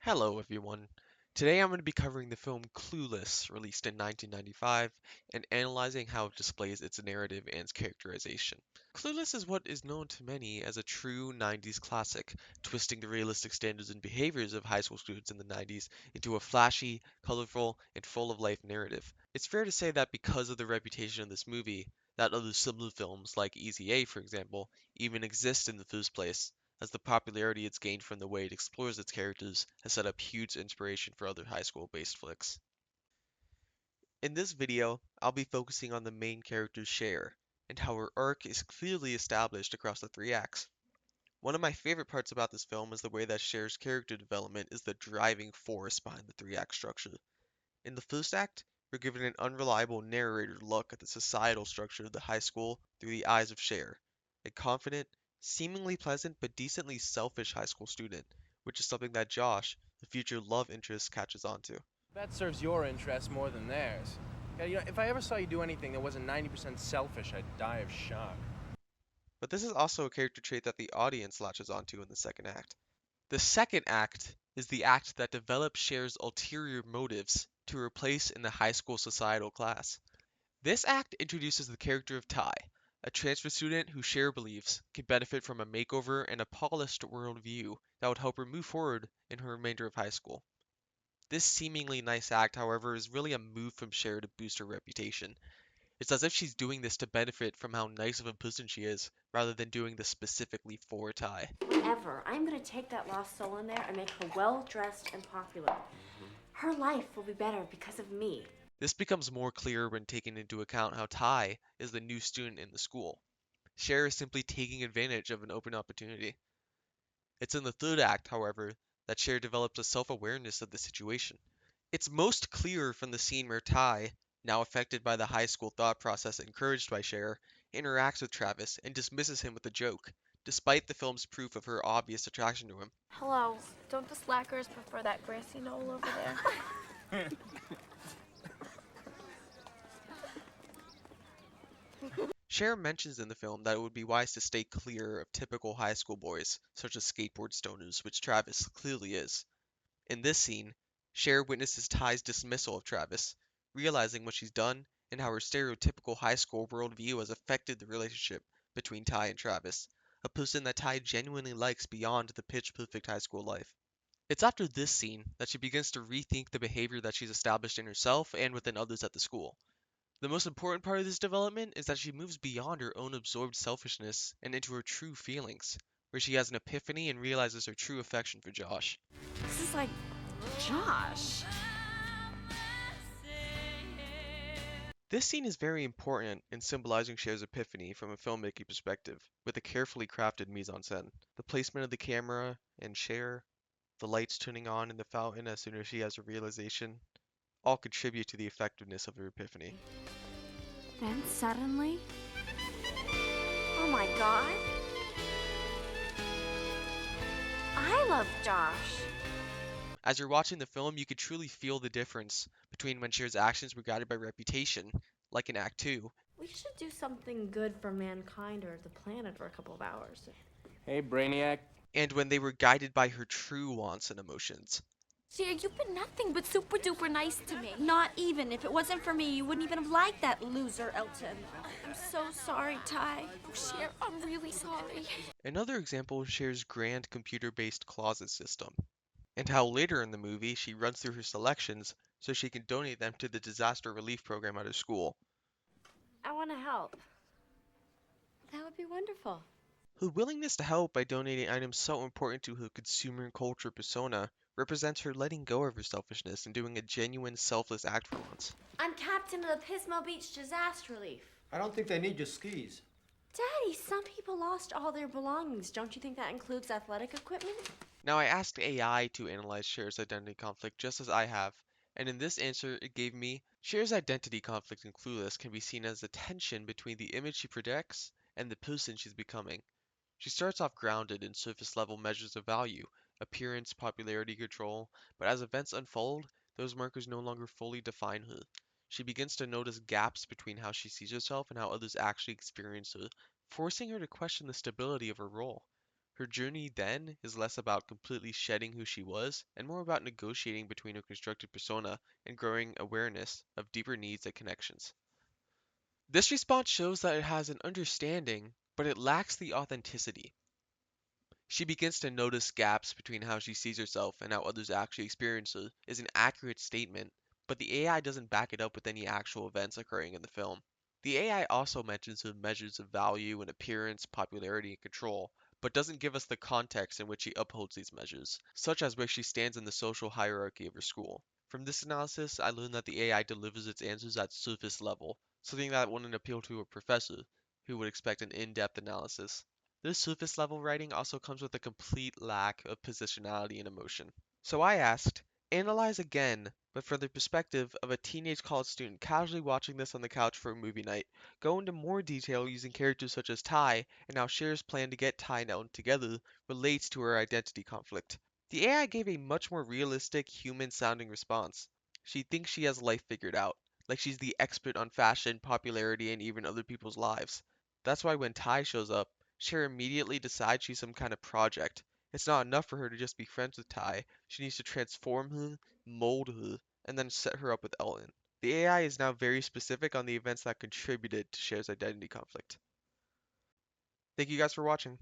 Hello, everyone. Today I'm going to be covering the film Clueless, released in 1995, and analyzing how it displays its narrative and characterization. Clueless is what is known to many as a true 90s classic, twisting the realistic standards and behaviors of high school students in the 90s into a flashy, colorful, and full of life narrative. It's fair to say that because of the reputation of this movie, that other similar films, like Easy A, for example, even exist in the first place, as the popularity it's gained from the way it explores its characters has set up huge inspiration for other high school-based flicks. In this video, I'll be focusing on the main character Cher, and how her arc is clearly established across the three acts. One of my favorite parts about this film is the way that Cher's character development is the driving force behind the three-act structure. In the first act, we're given an unreliable narrator look at the societal structure of the high school through the eyes of Cher, a confident, seemingly pleasant but decently selfish high school student, which is something that Josh, the future love interest, catches on to. That serves your interests more than theirs. Yeah, if I ever saw you do anything that wasn't 90% selfish, I'd die of shock. But this is also a character trait that the audience latches onto in the second act. The second act is the act that develops Cher's ulterior motives to her place in the high school societal class. This act introduces the character of Ty, a transfer student who Cher believes can benefit from a makeover and a polished worldview that would help her move forward in her remainder of high school. This seemingly nice act, however, is really a move from Cher to boost her reputation. It's as if she's doing this to benefit from how nice of a person she is, rather than doing this specifically for Ty. Whatever. I'm gonna take that lost soul in there and make her well-dressed and popular. Her life will be better because of me. This becomes more clear when taking into account how Ty is the new student in the school. Cher is simply taking advantage of an open opportunity. It's in the third act, however, that Cher develops a self-awareness of the situation. It's most clear from the scene where Ty, now affected by the high school thought process encouraged by Cher, interacts with Travis and dismisses him with a joke, despite the film's proof of her obvious attraction to him. Hello. Don't the slackers prefer that grassy knoll over there? Cher mentions in the film that it would be wise to stay clear of typical high school boys, such as skateboard stoners, which Travis clearly is. In this scene, Cher witnesses Ty's dismissal of Travis, realizing what she's done and how her stereotypical high school worldview has affected the relationship between Ty and Travis, a person that Ty genuinely likes beyond the pitch perfect high school life. It's after this scene that she begins to rethink the behavior that she's established in herself and within others at the school. The most important part of this development is that she moves beyond her own absorbed selfishness and into her true feelings, where she has an epiphany and realizes her true affection for Josh. This is like Josh. This scene is very important in symbolizing Cher's epiphany from a filmmaking perspective, with a carefully crafted mise-en-scène. The placement of the camera and Cher, the lights turning on in the fountain as soon as she has a realization, all contribute to the effectiveness of her epiphany. Then suddenly, oh my God, I love Josh. As you're watching the film, you could truly feel the difference between when Cher's actions were guided by reputation, like in Act 2, We should do something good for mankind or the planet for a couple of hours. Hey, Brainiac. and when they were guided by her true wants and emotions. Cher, you've been nothing but super duper nice to me. Not even. If it wasn't for me, you wouldn't even have liked that loser, Elton. I'm so sorry, Ty. Oh, Cher, I'm really sorry. Another example is Cher's grand computer-based closet system, and how later in the movie she runs through her selections so she can donate them to the disaster relief program at her school. I want to help. That would be wonderful. Her willingness to help by donating items so important to her consumer culture persona represents her letting go of her selfishness and doing a genuine selfless act for once. I'm captain of the Pismo Beach Disaster Relief. I don't think they need your skis. Daddy, some people lost all their belongings. Don't you think that includes athletic equipment? Now I asked AI to analyze Cher's identity conflict just as I have, and in this answer it gave me Cher's identity conflict in Clueless can be seen as a tension between the image she projects and the person she's becoming. She starts off grounded in surface level measures of value, appearance, popularity, control, but as events unfold, those markers no longer fully define her. She begins to notice gaps between how she sees herself and how others actually experience her, forcing her to question the stability of her role. Her journey then is less about completely shedding who she was and more about negotiating between her constructed persona and growing awareness of deeper needs and connections. This response shows that it has an understanding, but it lacks the authenticity. She begins to notice gaps between how she sees herself and how others actually experience her is an accurate statement, but the AI doesn't back it up with any actual events occurring in the film. The AI also mentions the measures of value and appearance, popularity, and control, but doesn't give us the context in which she upholds these measures, such as where she stands in the social hierarchy of her school. From this analysis, I learned that the AI delivers its answers at surface level, something that wouldn't appeal to a professor, who would expect an in-depth analysis. This surface level writing also comes with a complete lack of positionality and emotion. So I asked, analyze again, but from the perspective of a teenage college student casually watching this on the couch for a movie night. Go into more detail using characters such as Ty and how Cher's plan to get Ty and Ellen together relates to her identity conflict. The AI gave a much more realistic, human-sounding response. She thinks she has life figured out, like she's the expert on fashion, popularity, and even other people's lives. That's why when Ty shows up, Cher immediately decides she's some kind of project. It's not enough for her to just be friends with Ty. She needs to transform her, mold her, and then set her up with Ellen. The AI is now very specific on the events that contributed to Cher's identity conflict. Thank you guys for watching.